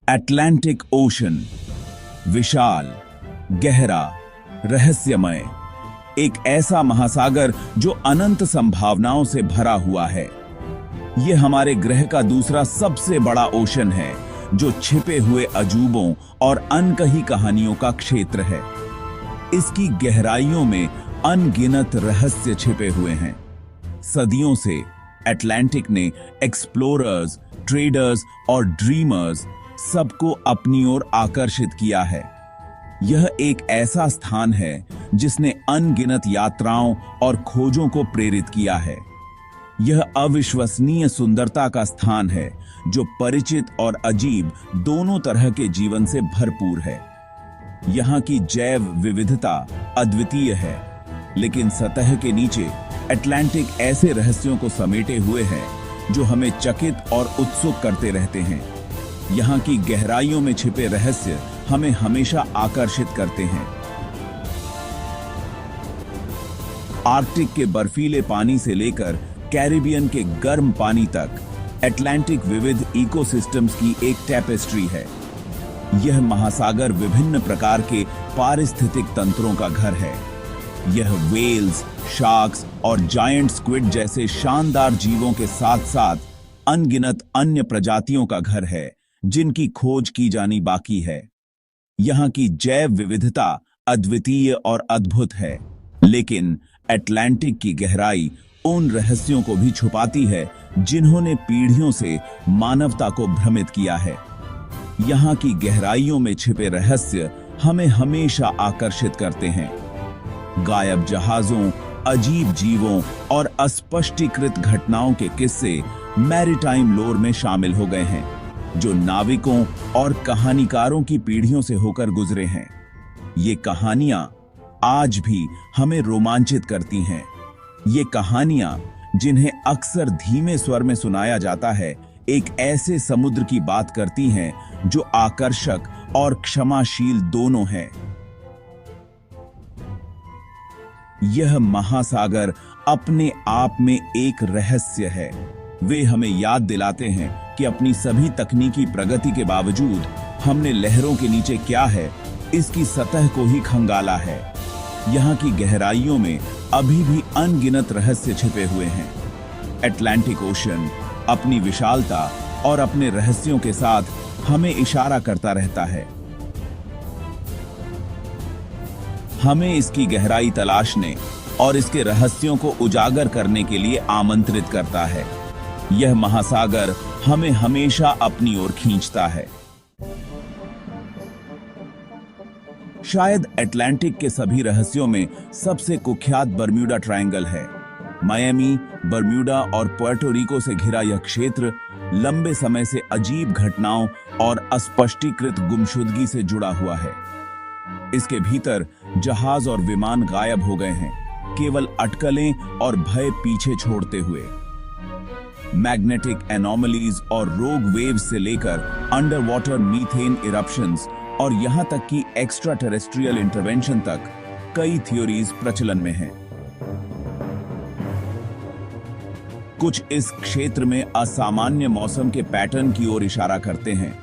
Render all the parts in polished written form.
Atlantic ocean, विशाल, गहरा, रहस्यमय, एक ऐसा महासागर जो अनंत संभावनाओं से भरा हुआ है। यह हमारे ग्रह का दूसरा सबसे बड़ा ओशन है, जो छिपे हुए अजूबों और अनकही कहानियों का क्षेत्र है। इसकी गहराइयों में अनगिनत रहस्य छिपे हुए हैं। सदियों से अटलांटिक ने एक्सप्लोरर्स, ट्रेडर्स और ड्रीमर्स सबको अपनी ओर आकर्षित किया है। यह एक ऐसा स्थान है जिसने अनगिनत यात्राओं और खोजों को प्रेरित किया है। यह अविश्वसनीय सुंदरता का स्थान है, जो परिचित और अजीब दोनों तरह के जीवन से भरपूर है। यहाँ की जैव विविधता अद्वितीय है, लेकिन सतह के नीचे अटलांटिक ऐसे रहस्यों को समेटे हुए है जो हमें चकित और उत्सुक करते रहते हैं। यहाँ की गहराइयों में छिपे रहस्य हमें हमेशा आकर्षित करते हैं। आर्कटिक के बर्फीले पानी से लेकर कैरिबियन के गर्म पानी तक, अटलांटिक विविध इकोसिस्टम्स की एक टैपेस्ट्री है। यह महासागर विभिन्न प्रकार के पारिस्थितिक तंत्रों का घर है। यह वेल्स, शार्क्स और जायंट स्क्विड जैसे शानदार जीवों के साथ साथ अनगिनत अन्य प्रजातियों का घर है, जिनकी खोज की जानी बाकी है। यहाँ की जैव विविधता अद्वितीय और अद्भुत है, लेकिन अटलांटिक की गहराई उन रहस्यों को भी छुपाती है जिन्होंने पीढ़ियों से मानवता को भ्रमित किया है। यहाँ की गहराइयों में छिपे रहस्य हमें हमेशा आकर्षित करते हैं। गायब जहाजों, अजीब जीवों और अस्पष्टीकृत घटनाओं के किस्से मैरीटाइम लोर में शामिल हो गए हैं, जो नाविकों और कहानीकारों की पीढ़ियों से होकर गुजरे हैं। ये कहानियां आज भी हमें रोमांचित करती हैं। ये कहानियां, जिन्हें अक्सर धीमे स्वर में सुनाया जाता है, एक ऐसे समुद्र की बात करती हैं जो आकर्षक और क्षमाशील दोनों है। यह महासागर अपने आप में एक रहस्य है। वे हमें याद दिलाते हैं कि अपनी सभी तकनीकी प्रगति के बावजूद हमने लहरों के नीचे क्या है, इसकी सतह को ही खंगाला है। यहाँ की गहराइयों में अभी भी अनगिनत रहस्य छिपे हुए हैं। अटलांटिक ओशन अपनी विशालता और अपने रहस्यों के साथ हमें इशारा करता रहता है। हमें इसकी गहराई तलाशने और इसके रहस्यों को उजागर करने के लिए आमंत्रित करता है। यह महासागर हमें हमेशा अपनी ओर खींचता है। शायद अटलांटिक के सभी रहस्यों में सबसे कुख्यात बर्म्यूडा ट्रायंगल है। मायामी, बर्म्यूडा और पुर्टो रिको से घिरा यह क्षेत्र लंबे समय से अजीब घटनाओं और अस्पष्टीकृत गुमशुदगी से जुड़ा हुआ है। इसके भीतर जहाज और विमान गायब हो गए हैं, केवल अटकलें और भय पीछे छोड़ते हुए। मैग्नेटिक एनोमलीज और रोग वेव्स से लेकर अंडर वाटर मीथेन इरप्शंस और यहां तक कि एक्स्ट्रा टेरेस्ट्रियल इंटरवेंशन तक कई थ्योरीज प्रचलन में हैं। कुछ इस क्षेत्र में असामान्य मौसम के पैटर्न की ओर इशारा करते हैं।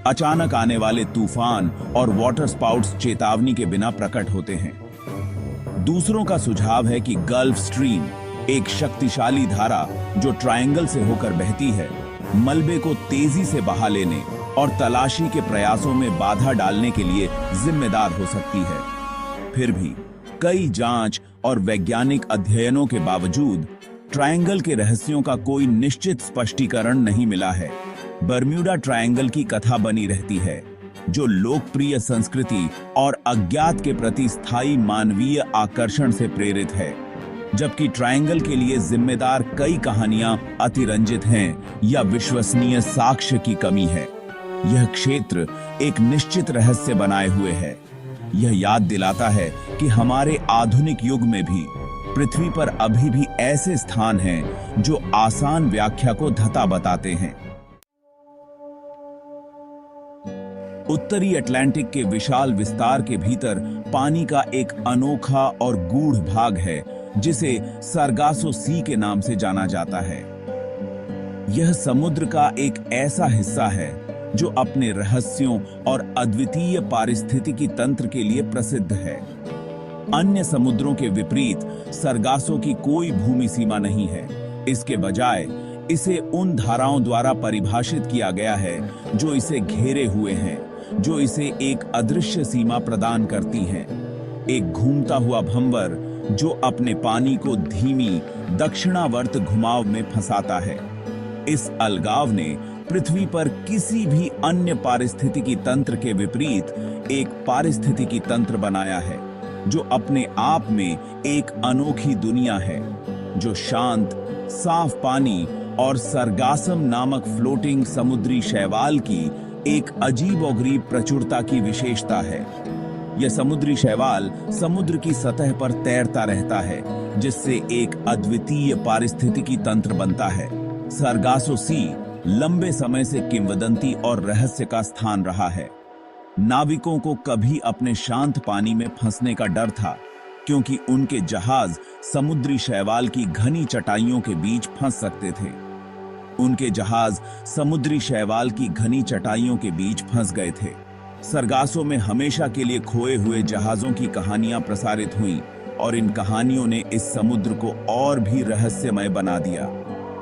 अचानक आने वाले तूफान और वाटर स्पाउट्स चेतावनी के बिना प्रकट होते हैं। दूसरों का सुझाव है कि गल्फ स्ट्रीम, एक शक्तिशाली धारा जो ट्रायंगल से होकर बहती है, मलबे को तेजी से बहा लेने और तलाशी के प्रयासों में बाधा डालने के लिए जिम्मेदार हो सकती है। फिर भी कई जांच और वैज्ञानिक अध्ययनों के बावजूद ट्रायंगल के रहस्यों का कोई निश्चित स्पष्टीकरण नहीं मिला है। बर्म्यूडा ट्रायंगल की कथा बनी रहती है, जो लोकप्रिय संस्कृति और अज्ञात के प्रति स्थायी मानवीय आकर्षण से प्रेरित है, जबकि ट्रायंगल के लिए जिम्मेदार कई कहानियां अतिरंजित हैं या विश्वसनीय साक्ष्य की कमी है। यह क्षेत्र एक निश्चित रहस्य बनाए हुए है। यह याद दिलाता है कि हमारे आधुनिक युग में भी पृथ्वी पर अभी भी ऐसे स्थान हैं जो आसान व्याख्या को धता बताते हैं। उत्तरी अटलांटिक के विशाल विस्तार के भीतर पानी का एक अनोखा और गूढ़ भाग है, जिसे सरगासो सी के नाम से जाना जाता है। यह समुद्र का एक ऐसा हिस्सा है जो अपने रहस्यों और अद्वितीय पारिस्थितिकी तंत्र के लिए प्रसिद्ध है। अन्य समुद्रों के विपरीत सरगासो की कोई भूमि सीमा नहीं है। इसके बजाय इसे उन धाराओं द्वारा परिभाषित किया गया है जो इसे घेरे हुए हैं, जो इसे एक अदृश्य सीमा प्रदान करती हैं। एक घूमता हुआ भंवर जो अपने पानी को धीमी दक्षिणावर्त घुमाव में फंसाता है। इस अलगाव ने पृथ्वी पर किसी भी अन्य पारिस्थितिकी तंत्र के विपरीत एक पारिस्थितिकी तंत्र बनाया है, जो अपने आप में एक अनोखी दुनिया है, जो शांत, साफ पानी और सरगासम नामक फ्लोटिंग समुद्री शैवाल की एक अजीबोगरीब प्रचुरता की विशेषता है। यह समुद्री शैवाल समुद्र की सतह पर तैरता रहता है, जिससे एक अद्वितीय पारिस्थितिकी तंत्र बनता है। सरगासो सी लंबे समय से किंवदंती और रहस्य का स्थान रहा है। नाविकों को कभी अपने शांत पानी में फंसने का डर था, क्योंकि उनके जहाज समुद्री शैवाल की घनी चटाइयों के बीच फंस सकते थे। उनके जहाज समुद्री शैवाल की घनी चटाइयों के बीच फंस गए थे। सरगासो में हमेशा के लिए खोए हुए जहाजों की कहानियां प्रसारित हुईं, और इन कहानियों ने इस समुद्र को और भी रहस्यमय बना दिया।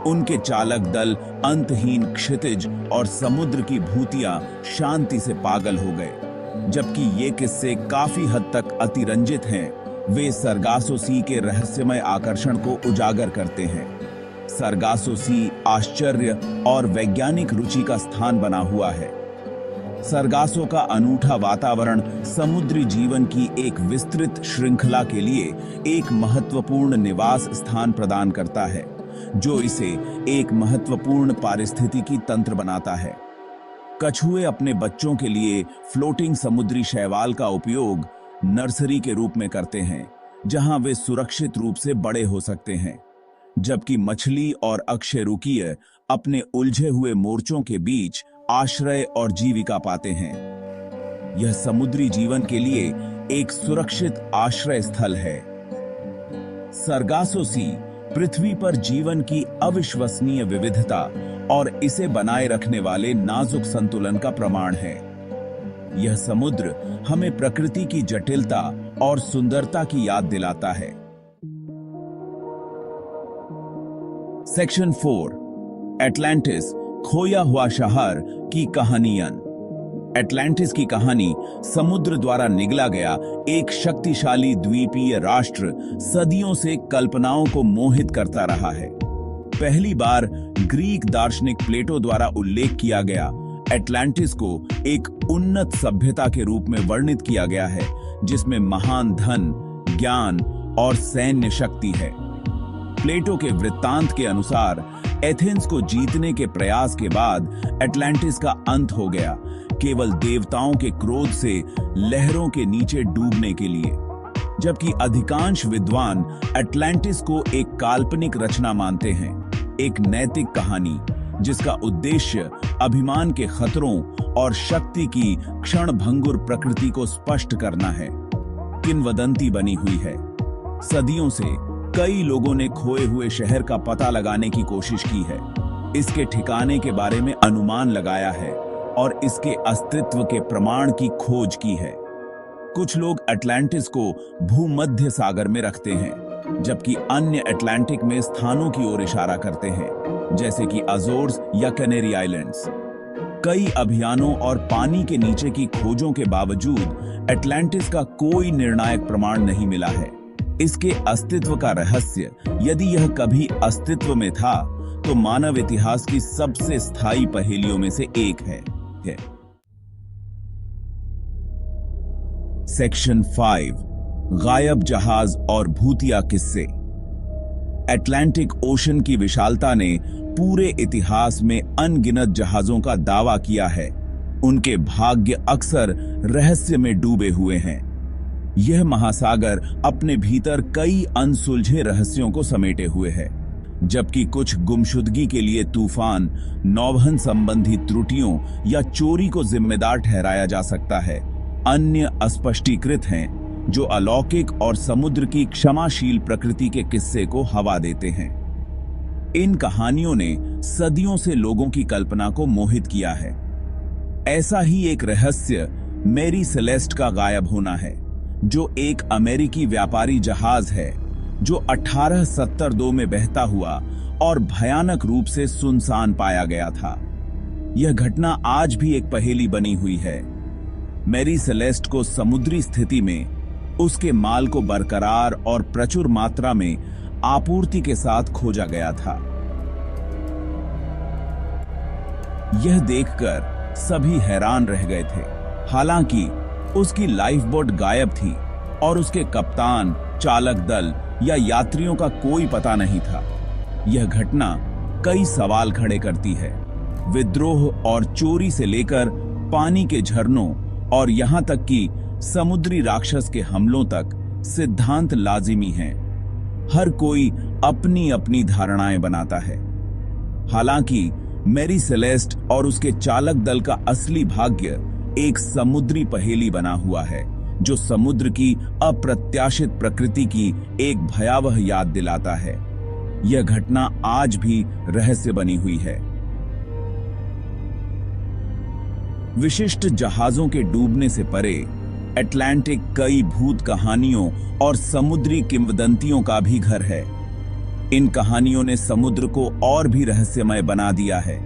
उनके चालक दल अंतहीन क्षितिज और समुद्र की भूतियां शांति से पागल हो गए। जबकि ये किस्से काफी हद तक अतिरंजित हैं, वे सरगासो सी के रहस्यमय आकर्षण को उजागर करते हैं। सरगासो सी आश्चर्य और वैज्ञानिक रुचि का स्थान बना हुआ है। सरगासो का अनूठा वातावरण समुद्री जीवन की एक विस्तृत श्रृंखला के लिए एक महत्वपूर्ण निवास स्थान प्रदान करता है, जो इसे एक महत्वपूर्ण पारिस्थितिकी तंत्र बनाता है। कछुए अपने बच्चों के लिए फ्लोटिंग समुद्री शैवाल का उपयोग नर्सरी के रूप में करते हैं, जहां वे सुरक्षित रूप से बड़े हो सकते हैं, जबकि मछली और अकशेरुकीय अपने उलझे हुए मोर्चों के बीच आश्रय और जीविका पाते हैं। यह समुद्री जीवन के लिए एक सुरक्षित आश्रय स्थल है। सरगासो सी पृथ्वी पर जीवन की अविश्वसनीय विविधता और इसे बनाए रखने वाले नाजुक संतुलन का प्रमाण है। यह समुद्र हमें प्रकृति की जटिलता और सुंदरता की याद दिलाता है। सेक्शन 4, एटलांटिस, खोया हुआ शहर की कहानियां। एटलांटिस की कहानी समुद्र द्वारा निगला गया एक शक्तिशाली द्वीपीय राष्ट्र सदियों से कल्पनाओं को मोहित करता रहा है। पहली बार ग्रीक दार्शनिक प्लेटो द्वारा उल्लेख किया गया एटलांटिस को एक उन्नत सभ्यता के रूप में वर्णित किया गया है, जिसमें महान धन, ज्ञान और सैन्य शक्ति है। प्लेटो के वृत्तांत के अनुसार एथेंस को जीतने के प्रयास के बाद एटलांटिस का अंत हो गया, केवल देवताओं के क्रोध से लहरों के नीचे डूबने के लिए। जबकि अधिकांश विद्वान एटलांटिस को एक काल्पनिक रचना मानते हैं, एक नैतिक कहानी जिसका उद्देश्य अभिमान के खतरों और शक्ति की क्षणभंगुर प्रकृति को स्पष्ट करना है, किंवदंती बनी हुई है। सदियों से कई लोगों ने खोए हुए शहर का पता लगाने की कोशिश की है, इसके ठिकाने के बारे में अनुमान लगाया है और इसके अस्तित्व के प्रमाण की खोज की है। कुछ लोग अटलांटिस को भूमध्य सागर में रखते हैं, जबकि अन्य अटलांटिक में स्थानों की ओर इशारा करते हैं, जैसे कि अजोर्स या कैनेरी आइलैंड्स। कई अभियानों और पानी के नीचे की खोजों के बावजूद अटलांटिस का कोई निर्णायक प्रमाण नहीं मिला है। इसके अस्तित्व का रहस्य, यदि यह कभी अस्तित्व में था, तो मानव इतिहास की सबसे स्थायी पहेलियों में से एक है। सेक्शन 5, गायब जहाज और भूतिया किस्से। अटलांटिक ओशन की विशालता ने पूरे इतिहास में अनगिनत जहाजों का दावा किया है। उनके भाग्य अक्सर रहस्य में डूबे हुए हैं। यह महासागर अपने भीतर कई अनसुलझे रहस्यों को समेटे हुए है। जबकि कुछ गुमशुदगी के लिए तूफान, नौवहन संबंधी त्रुटियों या चोरी को जिम्मेदार ठहराया जा सकता है, अन्य अस्पष्टीकृत हैं जो अलौकिक और समुद्र की क्षमाशील प्रकृति के किस्से को हवा देते हैं। इन कहानियों ने सदियों से लोगों की कल्पना को मोहित किया है। ऐसा ही एक रहस्य मैरी सेलेस्ट का गायब होना है, जो एक अमेरिकी व्यापारी जहाज है जो 1872 में बहता हुआ और भयानक रूप से सुनसान पाया गया था। यह घटना आज भी एक पहेली बनी हुई है। मैरी सेलेस्ट को समुद्री स्थिति में उसके माल को बरकरार और प्रचुर मात्रा में आपूर्ति के साथ खोजा गया था। यह देखकर सभी हैरान रह गए थे। हालांकि उसकी लाइफ बोट गायब थी और उसके कप्तान, चालक दल या यात्रियों का कोई पता नहीं था। यह घटना कई सवाल खड़े करती है। विद्रोह और चोरी से लेकर पानी के झरनों और यहां तक कि समुद्री राक्षस के हमलों तक सिद्धांत लाजिमी हैं। हर कोई अपनी अपनी धारणाएं बनाता है। हालांकि मैरी सेलेस्ट और उसके चालक दल का असली भाग्य एक समुद्री पहेली बना हुआ है, जो समुद्र की अप्रत्याशित प्रकृति की एक भयावह याद दिलाता है। यह घटना आज भी रहस्य बनी हुई है। विशिष्ट जहाजों के डूबने से परे अटलांटिक कई भूत कहानियों और समुद्री किंवदंतियों का भी घर है। इन कहानियों ने समुद्र को और भी रहस्यमय बना दिया है।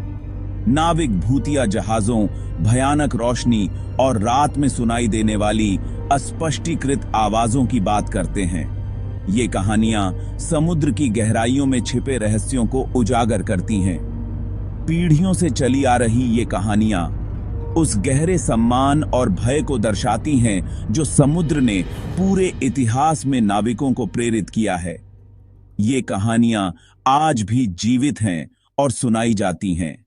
नाविक भूतिया जहाजों, भयानक रोशनी और रात में सुनाई देने वाली अस्पष्टीकृत आवाजों की बात करते हैं। ये कहानियां समुद्र की गहराइयों में छिपे रहस्यों को उजागर करती हैं। पीढ़ियों से चली आ रही ये कहानियां उस गहरे सम्मान और भय को दर्शाती हैं जो समुद्र ने पूरे इतिहास में नाविकों को प्रेरित किया है। ये कहानियां आज भी जीवित हैं और सुनाई जाती हैं।